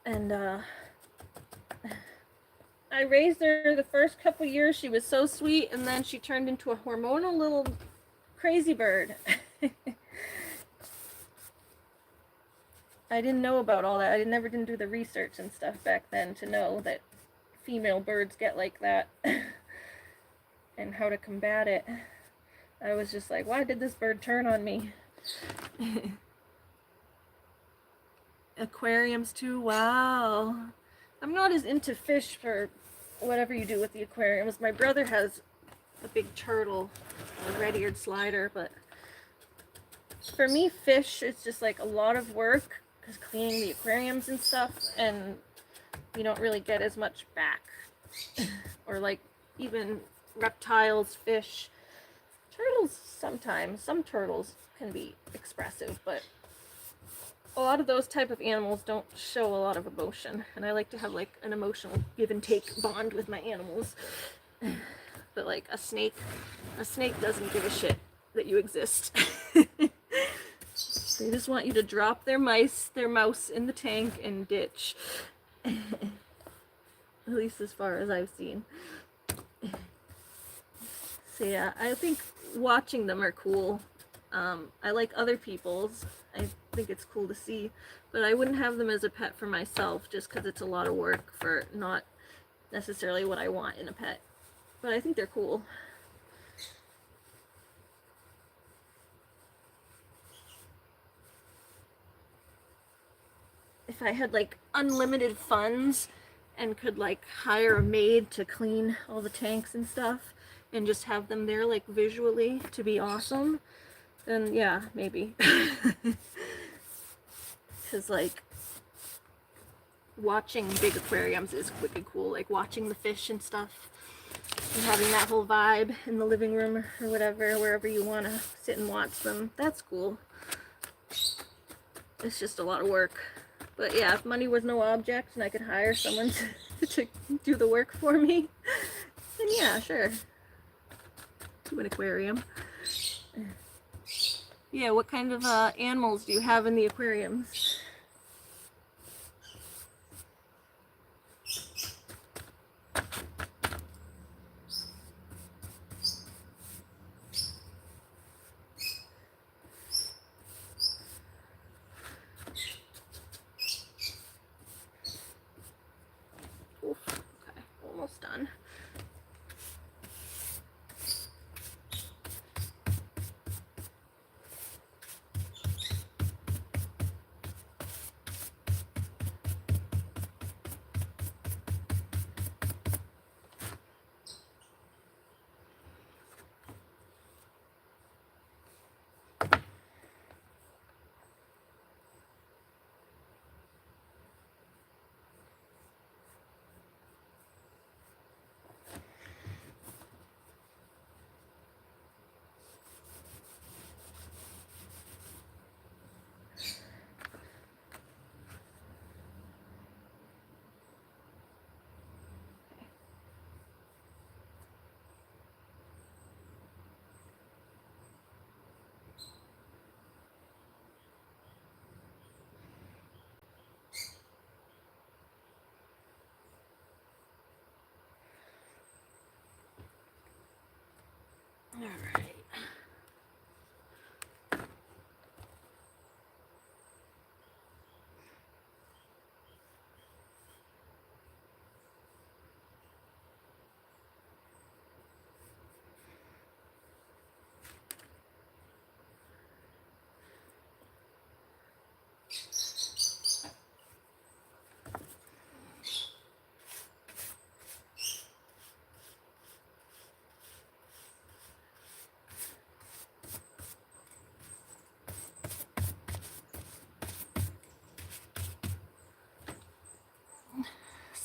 And I raised her the first couple years. She was so sweet, and then she turned into a hormonal little crazy bird. I didn't know about all that. I never didn't do the research and stuff back then to know that female birds get like that and how to combat it. I was just like, why did this bird turn on me? Aquariums too, wow. I'm not as into fish for whatever you do with the aquariums. My brother has a big turtle, a red-eared slider, but for me, fish is just like a lot of work because cleaning the aquariums and stuff, and you don't really get as much back. Or like even reptiles, fish, turtles sometimes. Some turtles can be expressive, but a lot of those type of animals don't show a lot of emotion, and I like to have like an emotional give and take bond with my animals. But like a snake doesn't give a shit that you exist. They just want you to drop their mouse in the tank and ditch. At least as far as I've seen. So yeah, I think watching them are cool. I like other people's. I think it's cool to see, but I wouldn't have them as a pet for myself just because it's a lot of work for not necessarily what I want in a pet. But I think they're cool. If I had like unlimited funds and could like hire a maid to clean all the tanks and stuff and just have them there like visually to be awesome, then yeah, maybe. Because like watching big aquariums is wicked cool, like watching the fish and stuff and having that whole vibe in the living room or whatever, wherever you want to sit and watch them. That's cool. It's just a lot of work. But yeah, if money was no object and I could hire someone to do the work for me, then yeah, sure. Do an aquarium. Yeah, what kind of animals do you have in the aquariums? Oof, okay, almost done. All right.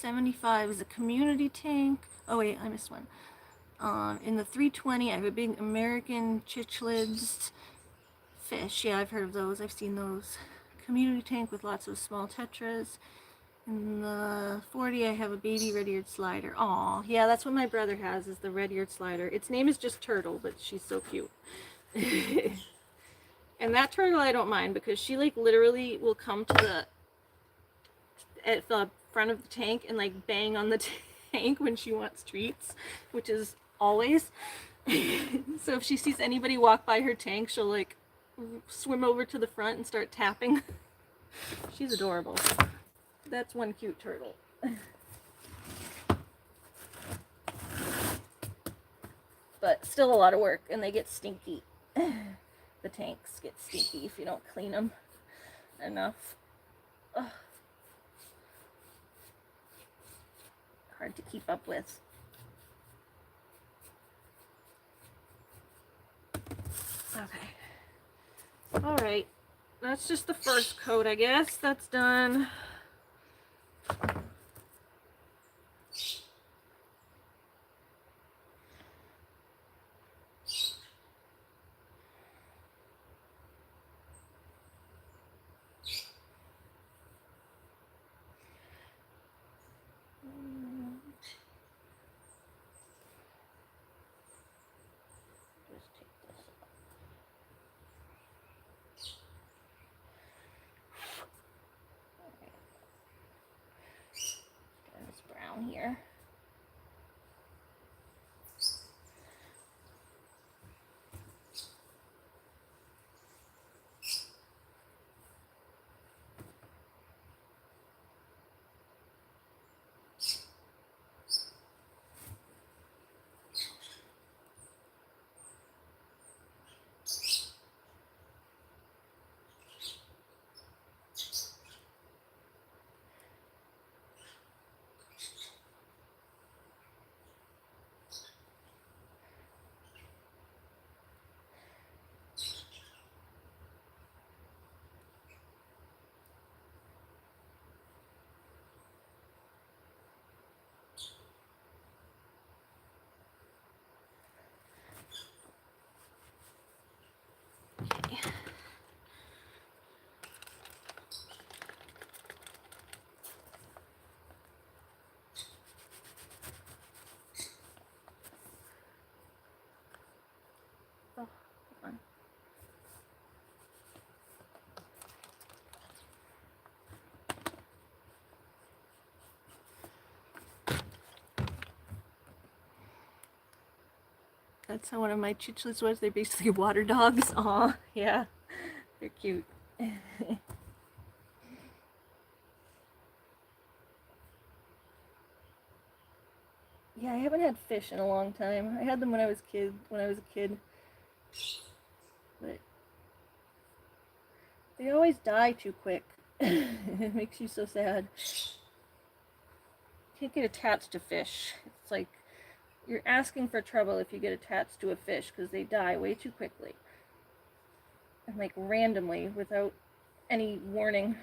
$75 is a community tank. Oh wait, I missed one. In the 320, I have a big American cichlids fish. Yeah, I've heard of those. I've seen those. Community tank with lots of small tetras. In the 40, I have a baby red-eared slider. Aw, yeah, that's what my brother has, is the red-eared slider. Its name is just Turtle, but she's so cute. And that turtle I don't mind, because she like literally will come to at the front of the tank and like bang on the tank when she wants treats, which is always. So if she sees anybody walk by her tank, she'll like swim over to the front and start tapping. She's adorable. That's one cute turtle. But still a lot of work, and they get stinky. The tanks get stinky if you don't clean them enough. Ugh. Hard to keep up with. Okay. All right. That's just the first coat, I guess. That's done. Just take this off. Okay. Get this brown here. Okay. Oh, come on. That's how one of my chichlets was. They're basically water dogs. Aw, yeah. They're cute. Yeah, I haven't had fish in a long time. I had them when I was a kid. But they always die too quick. It makes you so sad. Can't get attached to fish. It's like you're asking for trouble if you get attached to a fish, because they die way too quickly. And like randomly, without any warning.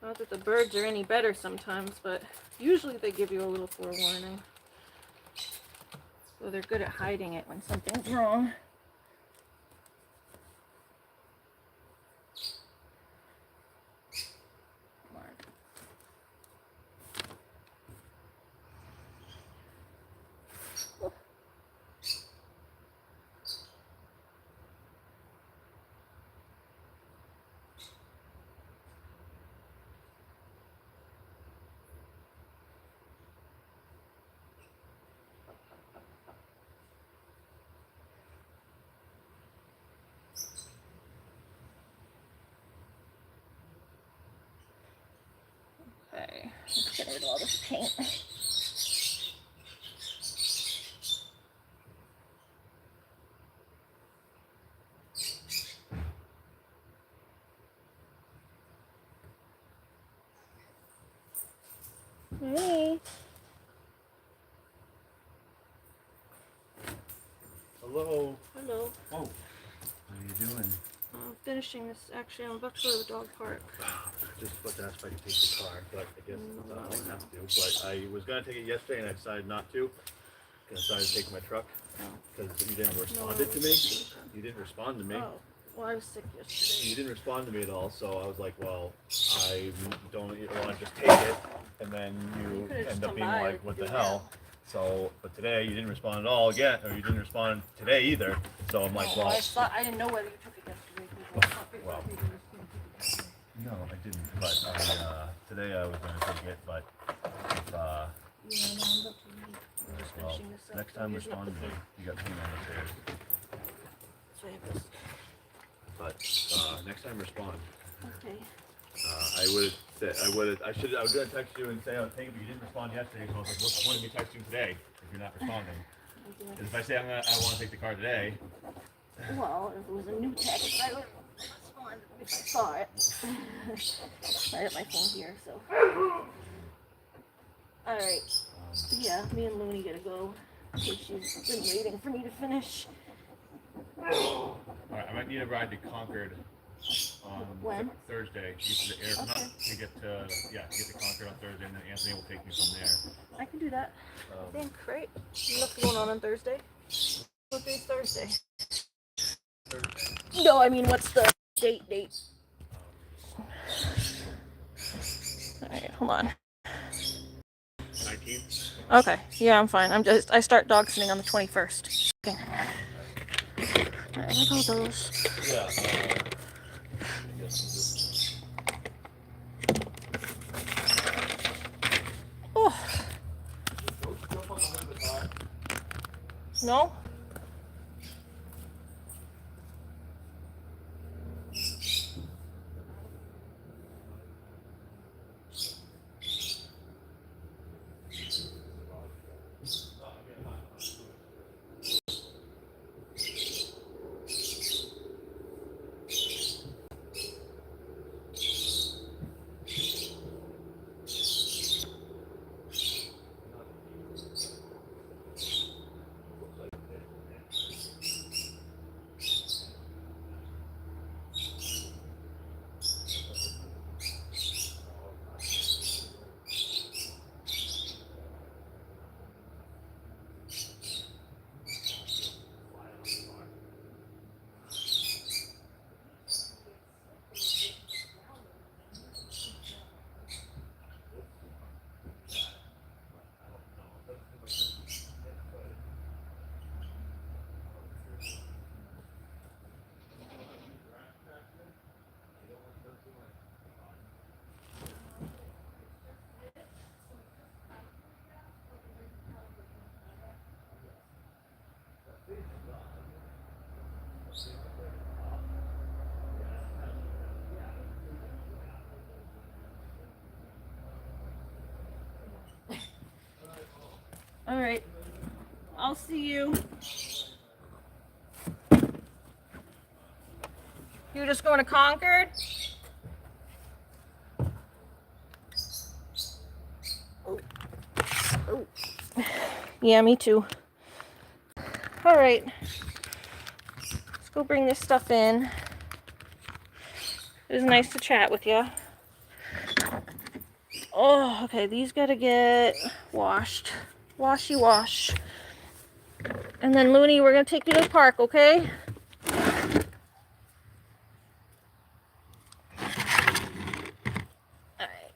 Not that the birds are any better sometimes, but usually they give you a little forewarning. So they're good at hiding it when something's wrong. Come on. rid of all this paint. Hey. Hello. Hello. Oh. What are you doing? I'm finishing this. Actually, I'm about to go to the dog park. Just about to ask if I can take the car, but I guess I might have to. But I was gonna take it yesterday and I decided not to. I decided to take my truck because you didn't respond to me. You didn't respond to me. Oh, well, I was sick yesterday. You didn't respond to me at all, so I was like, well, I don't want to just take it, and then you end up being like, what the hell? So, but today you didn't respond at all again, or you didn't respond today either. So I'm like, well, I didn't know whether you took it yesterday. well, no, I didn't. But today I was gonna take it, but if Yeah, no, I'm about to leave. I'm just well, finishing this up. next time respond to me. You got paint on the stairs. So I have this. But next time respond. Okay. I would say I was gonna text you and say I was thinking, but you didn't respond yesterday. So I was like, what's the point of me texting today if you're not responding? Because if I say I want to take the car today. Well, if it was a new text, I would respond if I saw it. I have my phone here, so. All right. Yeah, me and Looney gotta go. She's been waiting for me to finish. All right, I might need a ride to Concord on Thursday. To get to the air, not to get to Concord on Thursday, and then Anthony will take me from there. I can do that. I think, right? What's going on Thursday? What day's Thursday? Thursday. No, I mean, what's the date? All right, hold on. 19th. Okay, yeah, I'm fine. I start dog sitting on the 21st. Okay. All right, I got those. Yeah. Oh. No? All right. I'll see you. You're just going to Concord? Oh. Oh. Yeah, me too. All right. Let's go bring this stuff in. It was nice to chat with you. Oh, okay. These gotta get washed. Washy wash. And then Looney, we're gonna take you to the park, okay? Alright.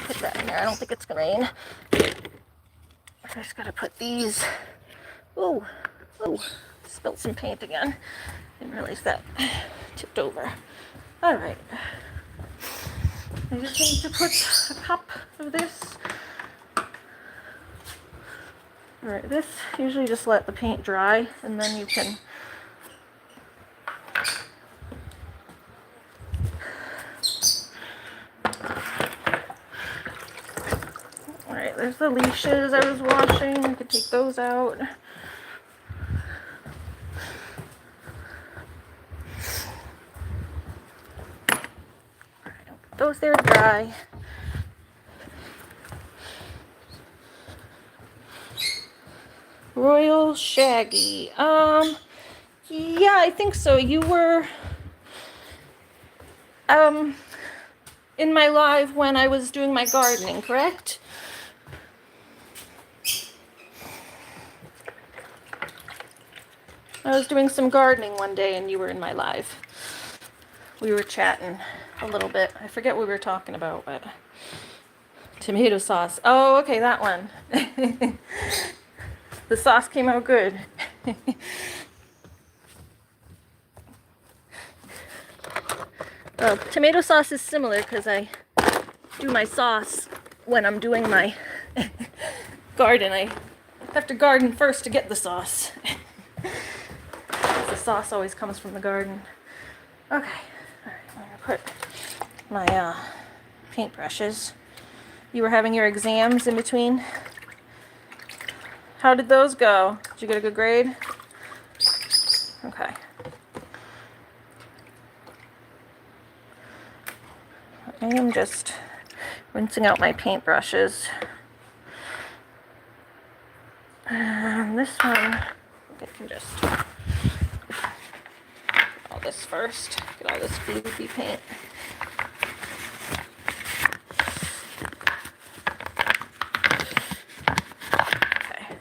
Put that in there. I don't think it's gonna rain. I just gotta put these. Oh, spilled some paint again. Didn't realize that tipped over. Alright. I just need to put a cup of this. Alright, this usually just let the paint dry and then you can there's the leashes I was washing. I could take those out. Those there dry. Royal Shaggy. Yeah, I think so. You were in my live when I was doing my gardening, correct? I was doing some gardening one day and you were in my live. We were chatting a little bit. I forget what we were talking about, but tomato sauce. Oh, okay, that one. The sauce came out good. Tomato sauce is similar because I do my sauce when I'm doing my garden. I have to garden first to get the sauce. The sauce always comes from the garden. Okay, all right, I'm gonna put my paintbrushes. You were having your exams in between. How did those go? Did you get a good grade? Okay. I am just rinsing out my paintbrushes. And this one, I can just all this first. Get all this goofy paint. Okay.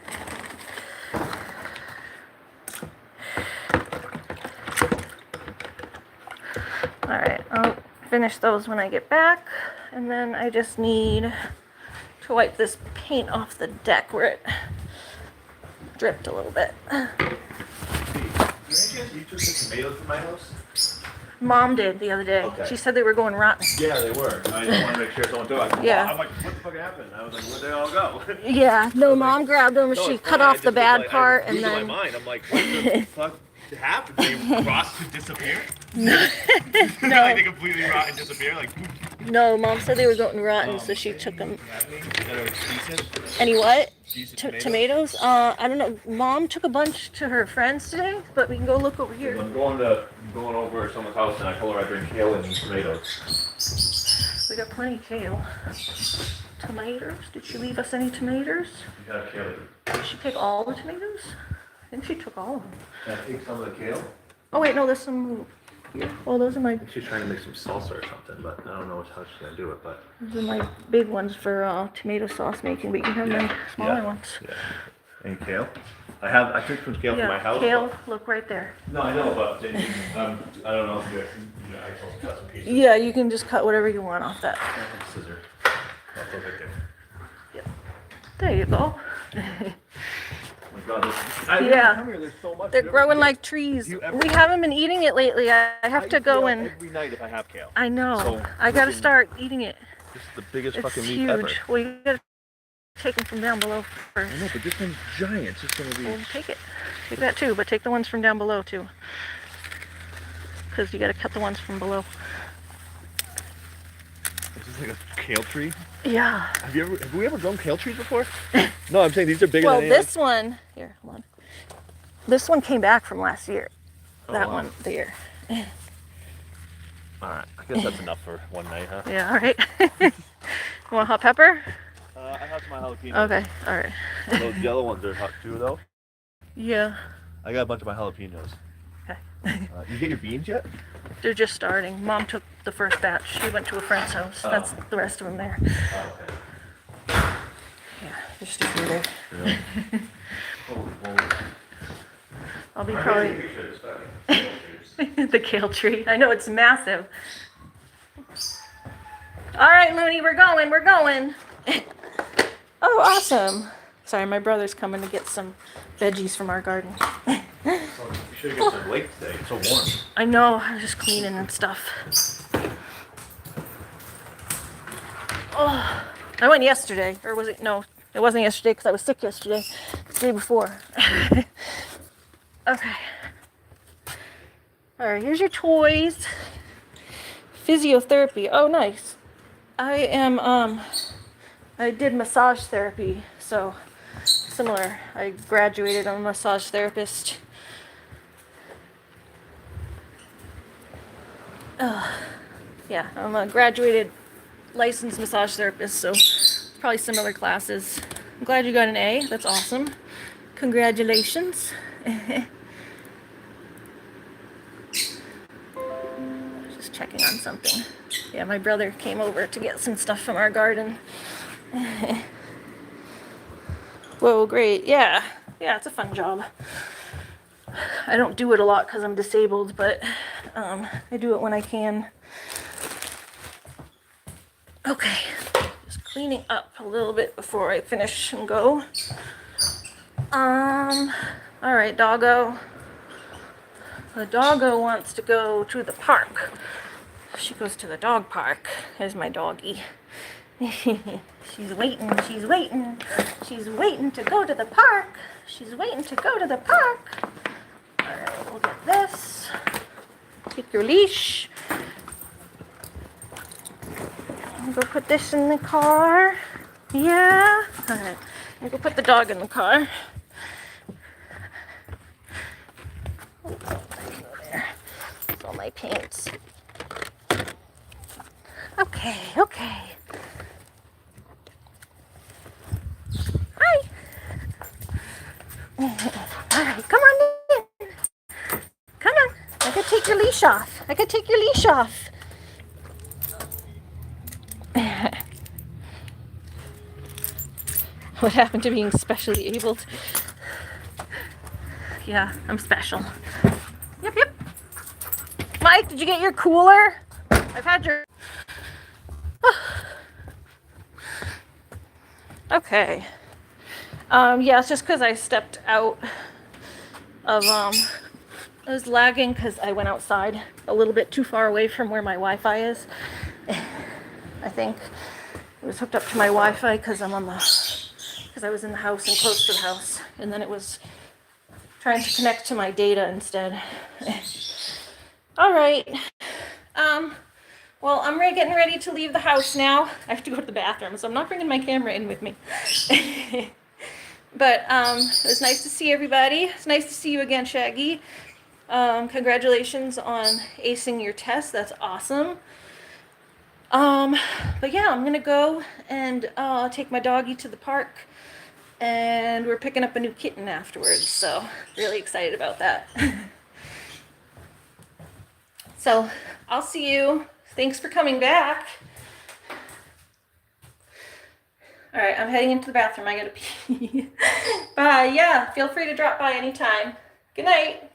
All right, I'll finish those when I get back, and then I just need to wipe this paint off the deck where it dripped a little bit. You took the tomatoes from my house? Mom did the other day. Okay. She said they were going rotten. Yeah, they were. I just wanted to make sure someone took it. Yeah. I'm like, what the fuck happened? I was like, where'd they all go? Yeah, no, Mom grabbed them. No, She it's cut fine. I off the just was bad like, part I and losing then. my mind. I'm like, what the fuck happened? They rot and disappear? No. Like they completely rot and disappear? Like, No, Mom said they were going rotten, so she took them. that are decent? Any what? Decent Tomatoes? I don't know. Mom took a bunch to her friends today, but we can go look over here. I'm going over to someone's house and I told her I bring kale and tomatoes. We got plenty of kale. Tomatoes? Did she leave us any tomatoes? You got kale. Did she pick all the tomatoes? I think she took all of them. Can I take some of the kale? Oh wait, no, there's some here. Oh, those are my She's trying to make some salsa or something, but I don't know how she's gonna do it. But those are my big ones for tomato sauce making, but you can have my smaller ones. Yeah. And kale? I took some kale from my house. Kale, look right there. No, I know, but then, I don't know if you're, I told cut some pieces. Yeah, you can just cut whatever you want off that. Scissor. I'll put it there. There you go. Oh my God, Yeah. come here, there's so much. They're growing like trees. We haven't been eating it lately. I have to go and. Every night if I have kale. I know. So, I gotta freaking- start eating it. This is the biggest It's fucking leaf huge. ever. Well, you gotta take them from down below first. I know, but this one's giant. It's just gonna be. Well, take it. Take that too, but take the ones from down below too. Because you gotta cut the ones from below. This is like a kale tree. Yeah. Have we ever grown kale trees before? No, I'm saying these are bigger Well, than this one. Here, hold on. This one came back from last year. Oh, That wow. one there. Alright, I guess that's enough for one night, huh? Yeah, all right. You want hot pepper? I have some jalapeno. Okay, all right. Those yellow ones are hot too, though. Yeah, I got a bunch of my jalapenos. okay. You get your beans yet? They're just starting. Mom took the first batch. She went to a friend's house. Oh. That's the rest of them there. Oh, okay. Yeah, there's just a few there. Really? Holy moly. I'll be I probably made a picture of this guy. the kale tree. I know it's massive. All right, Looney, we're going. We're going. Oh, awesome. Sorry, my brother's coming to get some veggies from our garden. You should get some lake today. It's so warm. I know. I'm just cleaning and stuff. Oh, I went yesterday, or was it? No, it wasn't yesterday because I was sick yesterday. The day before. Okay. All right, here's your toys. Physiotherapy. Oh, nice. I am I did massage therapy, so similar. I graduated. I'm a massage therapist. Yeah, I'm a graduated licensed massage therapist, so probably similar classes. I'm glad you got an A. That's awesome. Congratulations. Just checking on something. Yeah, my brother came over to get some stuff from our garden. Whoa, great. Yeah. Yeah, it's a fun job. I don't do it a lot because I'm disabled, but I do it when I can. Okay. Just cleaning up a little bit before I finish and go. All right, doggo. The doggo wants to go to the park. She goes to the dog park. There's my doggie. She's waiting, she's waiting. She's waiting to go to the park. She's waiting to go to the park. All right, we'll get this. Take your leash. I'll go put this in the car. Yeah. All right, I'll go put the dog in the car. That's all my paints. Okay, okay. Hi. All right, come on in. Come on. I could take your leash off. I could take your leash off. What happened to being specially abled? Yeah, I'm special. Yep, yep. Mike, did you get your cooler? I've had your... Okay. Yeah, it's just because I stepped out of, I was lagging because I went outside a little bit too far away from where my Wi-Fi is. I think it was hooked up to my Wi-Fi because I was in the house and close to the house. And then it was trying to connect to my data instead. All right. Well, I'm getting ready to leave the house now. I have to go to the bathroom, so I'm not bringing my camera in with me. But it was nice to see everybody. It's nice to see you again, Shaggy. Congratulations on acing your test. That's awesome. But yeah, I'm gonna go and take my doggy to the park, and we're picking up a new kitten afterwards. So really excited about that. So I'll see you. Thanks for coming back. All right, I'm heading into the bathroom. I gotta pee. Bye. Yeah, feel free to drop by anytime. Good night.